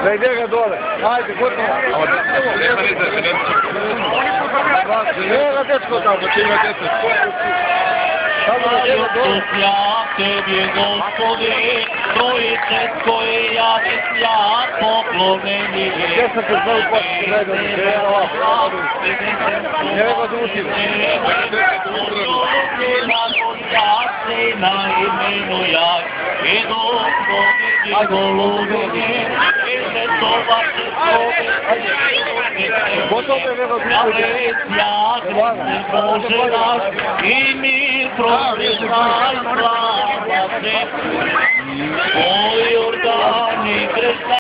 Najde ga dole, ajde, gotovo. Nema ga dečko tamo, će ima dečko. Ja tebi, Gospode, trojice koje ja pokloneni. Gdje sam te znao početi gledati, gdje je ovako? Njega duši. Ja se na imenu jak, i Gospode, golubine, i se to vaše slove, ja Hriste Bože naš, i mir prosvjetaj slava se, o Jordani kresta.